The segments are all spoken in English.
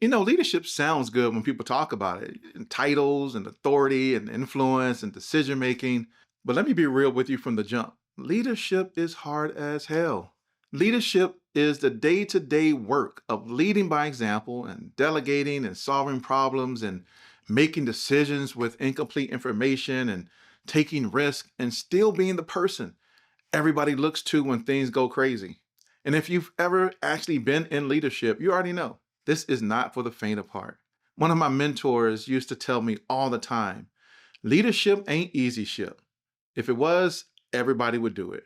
Leadership sounds good when people talk about it, and titles and authority and influence and decision making. But let me be real with you from the jump. Leadership is hard as hell. Leadership is the day to day work of leading by example and delegating and solving problems and making decisions with incomplete information and taking risks and still being the person everybody looks to when things go crazy. And if you've ever actually been in leadership, you already know this is not for the faint of heart. One of my mentors used to tell me all the time, leadership ain't easy ship. If it was, everybody would do it.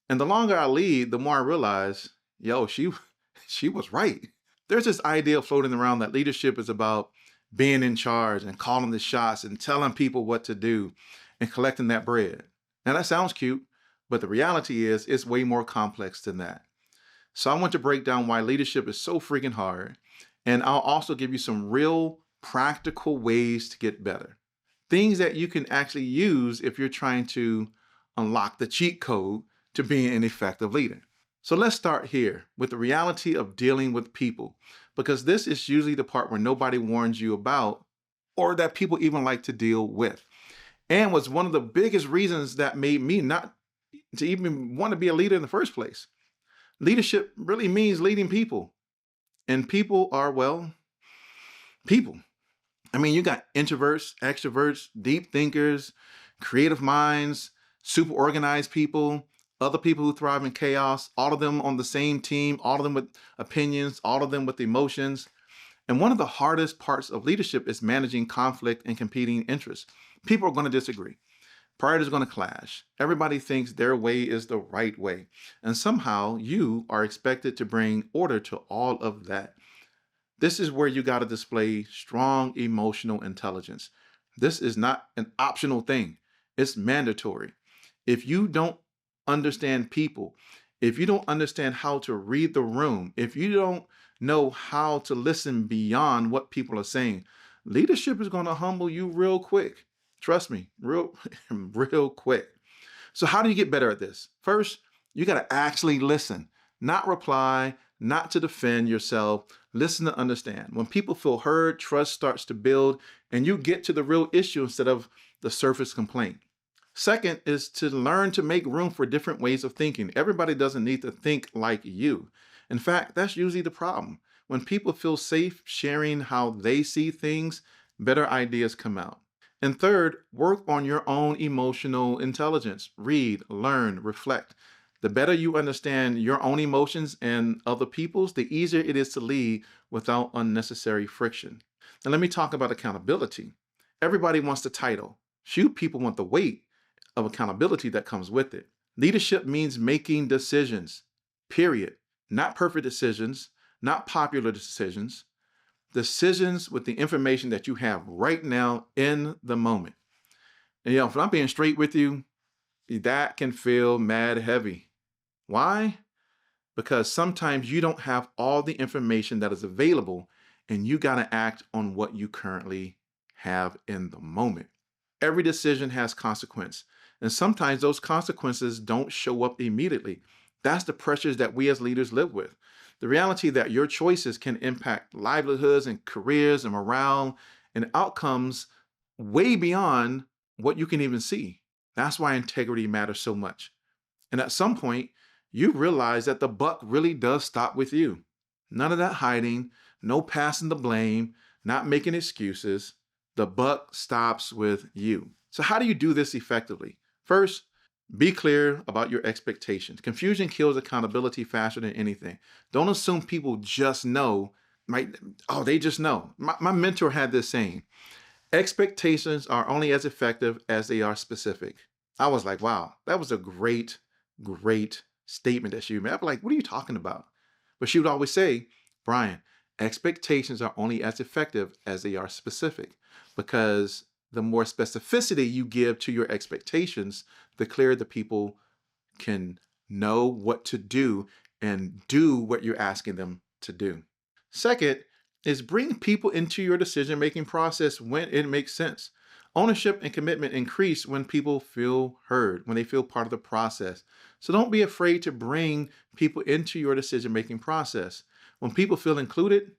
And the longer I lead, the more I realize, yo, she was right. There's this idea floating around that leadership is about being in charge and calling the shots and telling people what to do and collecting that bread. Now that sounds cute, but the reality is it's way more complex than that. So I want to break down why leadership is so freaking hard. And I'll also give you some real practical ways to get better. Things that you can actually use if you're trying to unlock the cheat code to being an effective leader. So let's start here with the reality of dealing with people, because this is usually the part where nobody warns you about or that people even like to deal with. And was one of the biggest reasons that made me not to even want to be a leader in the first place. Leadership really means leading people. And people are, well, people. I mean, you got introverts, extroverts, deep thinkers, creative minds, super organized people, other people who thrive in chaos, all of them on the same team, all of them with opinions, all of them with emotions. And one of the hardest parts of leadership is managing conflict and competing interests. People are going to disagree. Priorities are going to clash. Everybody thinks their way is the right way. And somehow you are expected to bring order to all of that. This is where you got to display strong emotional intelligence. This is not an optional thing. It's mandatory. If you don't understand people, if you don't understand how to read the room, if you don't know how to listen beyond what people are saying, leadership is going to humble you real quick. Trust me, real quick. So how do you get better at this? First, you got to actually listen, not reply, not to defend yourself. Listen to understand. When people feel heard, trust starts to build, and you get to the real issue instead of the surface complaint. Second is to learn to make room for different ways of thinking. Everybody doesn't need to think like you. In fact, that's usually the problem. When people feel safe sharing how they see things, better ideas come out. And third, work on your own emotional intelligence. Read, learn, reflect. The better you understand your own emotions and other people's, the easier it is to lead without unnecessary friction. Now, let me talk about accountability. Everybody wants the title. Few people want the weight of accountability that comes with it. Leadership means making decisions, period. Not perfect decisions, not popular decisions, decisions with the information that you have right now in the moment. And if I'm being straight with you, that can feel mad heavy. Why? Because sometimes you don't have all the information that is available and you got to act on what you currently have in the moment. Every decision has consequence, and sometimes those consequences don't show up immediately. That's the pressures that we as leaders live with. The reality that your choices can impact livelihoods and careers and morale and outcomes way beyond what you can even see. That's why integrity matters so much. And at some point, you realize that the buck really does stop with you. None of that hiding, no passing the blame, not making excuses. The buck stops with you. So how do you do this effectively? First, be clear about your expectations. Confusion kills accountability faster than anything. Don't assume people just know, right? Oh, they just know. My mentor had this saying, expectations are only as effective as they are specific. I was like, wow, that was a great, great statement that she made. I'm like, what are you talking about? But she would always say, Brian, expectations are only as effective as they are specific, because the more specificity you give to your expectations, the clearer the people can know what to do and do what you're asking them to do. Second is bring people into your decision-making process when it makes sense. Ownership and commitment increase when people feel heard, when they feel part of the process. So don't be afraid to bring people into your decision-making process. When people feel included,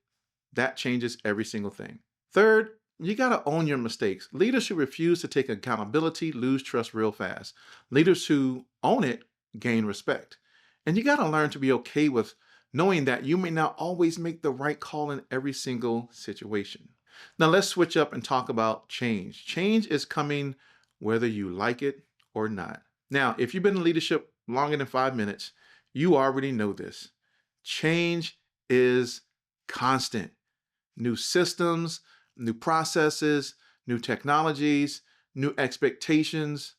That changes every single thing. Third, you got to own your mistakes. Leaders who refuse to take accountability lose trust real fast. Leaders who own it gain respect. And you got to learn to be okay with knowing that you may not always make the right call in every single situation. Now, let's switch up and talk about change. Change is coming whether you like it or not. Now, if you've been in leadership longer than 5 minutes, you already know this. Change is constant. New systems, new processes, new technologies, new expectations.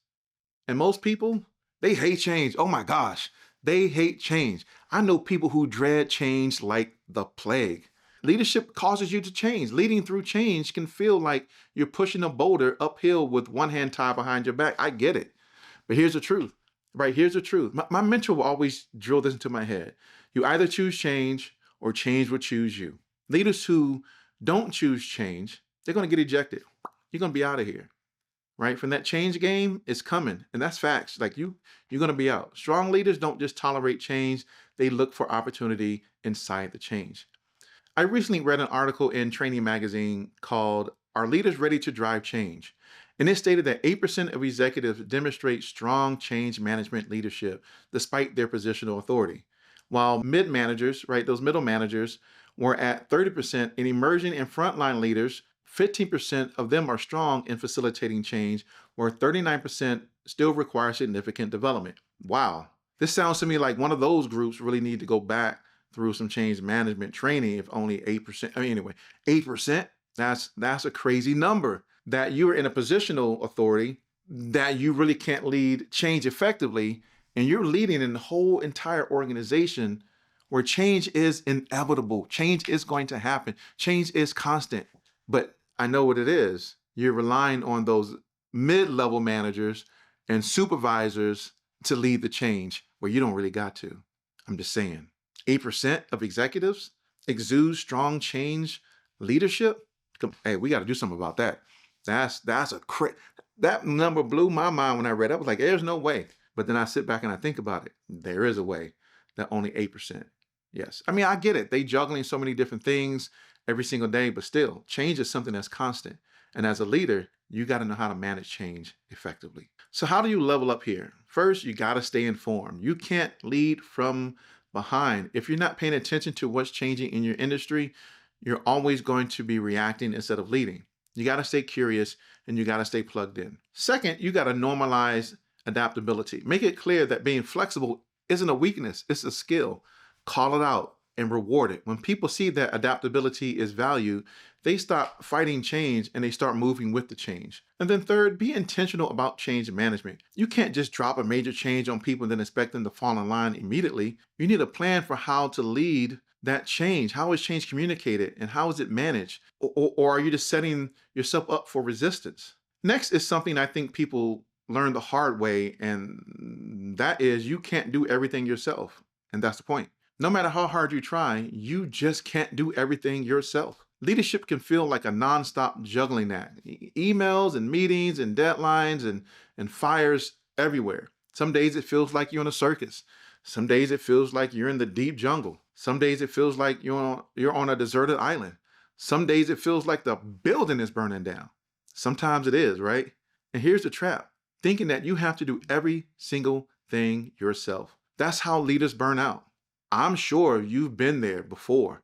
And most people, they hate change. Oh my gosh, they hate change. I know people who dread change like the plague. Leadership causes you to change. Leading through change can feel like you're pushing a boulder uphill with one hand tied behind your back. I get it. But here's the truth, right? Here's the truth. My mentor will always drill this into my head. You either choose change or change will choose you. Leaders who don't choose change, they're going to get ejected. You're going to be out of here, right? From that change game, it's coming. And that's facts. Like you're going to be out. Strong leaders don't just tolerate change. They look for opportunity inside the change. I recently read an article in Training Magazine called Are Leaders Ready to Drive Change? And it stated that 8% of executives demonstrate strong change management leadership despite their positional authority. While mid-managers, right, those middle managers were at 30%, and emerging and frontline leaders, 15% of them are strong in facilitating change, where 39% still require significant development. Wow. This sounds to me like one of those groups really need to go back through some change management training if only 8%. I mean, anyway, 8%, that's a crazy number. That you're in a positional authority, that you really can't lead change effectively, and you're leading in the whole entire organization where change is inevitable. Change is going to happen. Change is constant. But I know what it is. You're relying on those mid-level managers and supervisors to lead the change where you don't really got to. I'm just saying. 8% of executives exude strong change leadership. Hey, we got to do something about that. That number blew my mind when I read it. I was like, there's no way. But then I sit back and I think about it. There is a way that only 8%. Yes. I mean, I get it. They juggling so many different things every single day, but still, change is something that's constant. And as a leader, you got to know how to manage change effectively. So how do you level up here? First, you got to stay informed. You can't lead from behind. If you're not paying attention to what's changing in your industry, you're always going to be reacting instead of leading. You got to stay curious and you got to stay plugged in. Second, you got to normalize adaptability. Make it clear that being flexible isn't a weakness, it's a skill. Call it out and reward it. When people see that adaptability is valued, they stop fighting change and they start moving with the change. And then third, be intentional about change management. You can't just drop a major change on people and then expect them to fall in line immediately. You need a plan for how to lead that change. How is change communicated and how is it managed? Or are you just setting yourself up for resistance? Next is something I think people learn the hard way, and that is you can't do everything yourself. And that's the point. No matter how hard you try, you just can't do everything yourself. Leadership can feel like a nonstop juggling act. Emails and meetings and deadlines and fires everywhere. Some days it feels like you're in a circus. Some days it feels like you're in the deep jungle. Some days it feels like you're on a deserted island. Some days it feels like the building is burning down. Sometimes it is, right? And here's the trap. Thinking that you have to do every single thing yourself. That's how leaders burn out. I'm sure you've been there before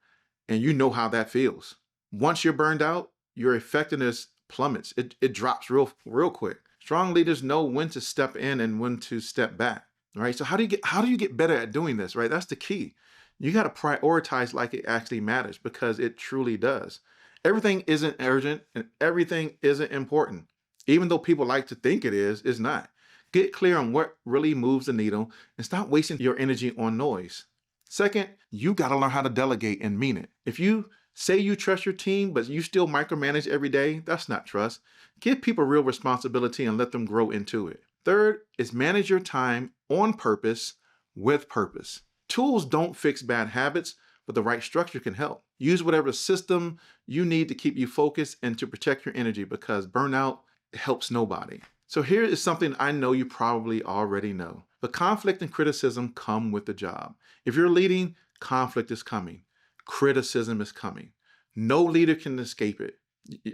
and you know how that feels. Once you're burned out, your effectiveness plummets. It drops real quick. Strong leaders know when to step in and when to step back. Right? So how do you get better at doing this, right? That's the key. You got to prioritize like it actually matters because it truly does. Everything isn't urgent and everything isn't important. Even though people like to think it is, it's not. Get clear on what really moves the needle and stop wasting your energy on noise. Second, you got to learn how to delegate and mean it. If you say you trust your team, but you still micromanage every day, that's not trust. Give people real responsibility and let them grow into it. Third is manage your time on purpose with purpose. Tools don't fix bad habits, but the right structure can help. Use whatever system you need to keep you focused and to protect your energy because burnout helps nobody. So here is something I know you probably already know. But conflict and criticism come with the job. If you're leading, conflict is coming. Criticism is coming. No leader can escape it.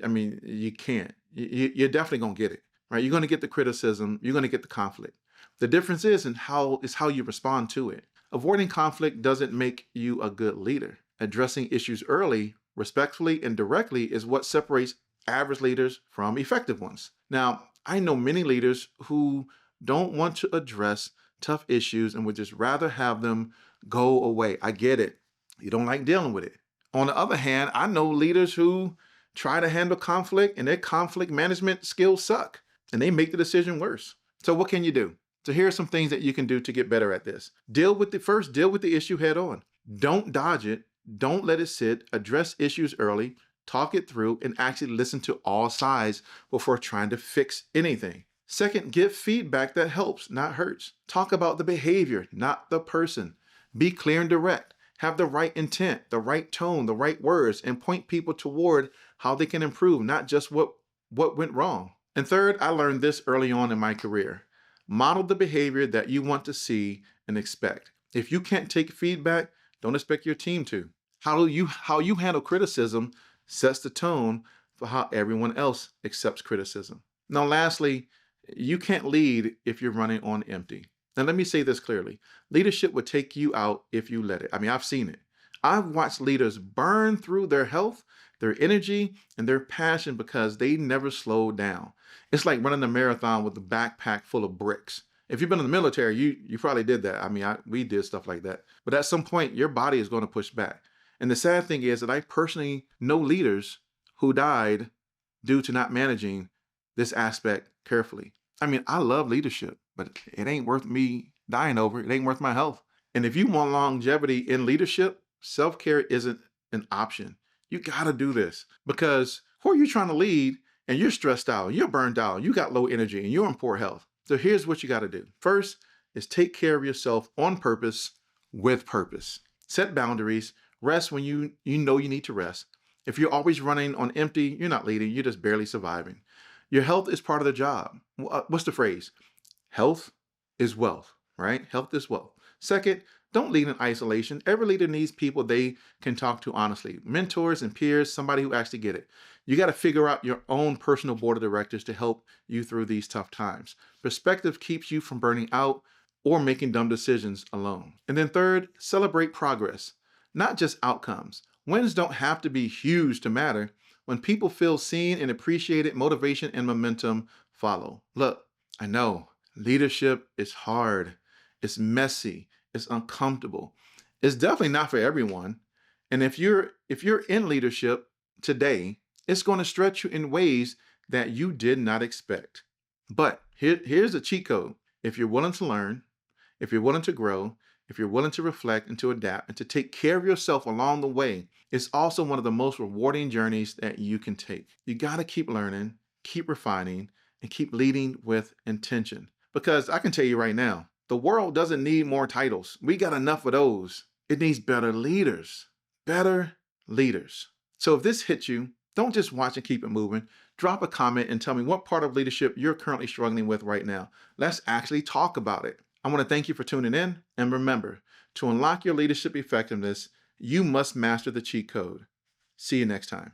I mean, you can't. You're definitely going to get it, right? You're going to get the criticism. You're going to get the conflict. The difference is how you respond to it. Avoiding conflict doesn't make you a good leader. Addressing issues early, respectfully, and directly is what separates average leaders from effective ones. Now, I know many leaders who don't want to address tough issues and would just rather have them go away. I get it. You don't like dealing with it. On the other hand, I know leaders who try to handle conflict and their conflict management skills suck and they make the decision worse. So what can you do? So here are some things that you can do to get better at this. Deal with the issue head on. Don't dodge it. Don't let it sit. Address issues early. Talk it through and actually listen to all sides before trying to fix anything. Second, give feedback that helps, not hurts. Talk about the behavior, not the person. Be clear and direct. Have the right intent, the right tone, the right words, and point people toward how they can improve, not just what went wrong. And third, I learned this early on in my career. Model the behavior that you want to see and expect. If you can't take feedback, don't expect your team to. How you handle criticism sets the tone for how everyone else accepts criticism. Now, lastly, you can't lead if you're running on empty. Now, let me say this clearly. Leadership would take you out if you let it. I mean, I've seen it. I've watched leaders burn through their health, their energy, and their passion because they never slowed down. It's like running a marathon with a backpack full of bricks. If you've been in the military, you probably did that. I mean, we did stuff like that. But at some point, your body is going to push back. And the sad thing is that I personally know leaders who died due to not managing this aspect carefully. I mean, I love leadership, but it ain't worth me dying over. It ain't worth my health. And if you want longevity in leadership, self-care isn't an option. You got to do this because who are you trying to lead and you're stressed out, you're burned out, you got low energy and you're in poor health. So here's what you got to do. First is take care of yourself on purpose with purpose. Set boundaries, rest when you know you need to rest. If you're always running on empty, you're not leading, you're just barely surviving. Your health is part of the job. What's the phrase? Health is wealth, right? Health is wealth. Second, don't lead in isolation. Every leader needs people they can talk to honestly. Mentors and peers, somebody who actually get it. You got to figure out your own personal board of directors to help you through these tough times. Perspective keeps you from burning out or making dumb decisions alone. And then third, celebrate progress, not just outcomes. Wins don't have to be huge to matter. When people feel seen and appreciated, motivation and momentum follow. Look, I know leadership is hard. It's messy. It's uncomfortable. It's definitely not for everyone. And if you're in leadership today, it's going to stretch you in ways that you did not expect. But here's a cheat code. If you're willing to learn, if you're willing to grow, if you're willing to reflect and to adapt and to take care of yourself along the way, it's also one of the most rewarding journeys that you can take. You got to keep learning, keep refining, and keep leading with intention. Because I can tell you right now, the world doesn't need more titles. We got enough of those. It needs better leaders. Better leaders. So if this hits you, don't just watch and keep it moving. Drop a comment and tell me what part of leadership you're currently struggling with right now. Let's actually talk about it. I want to thank you for tuning in. And remember, to unlock your leadership effectiveness, you must master the cheat code. See you next time.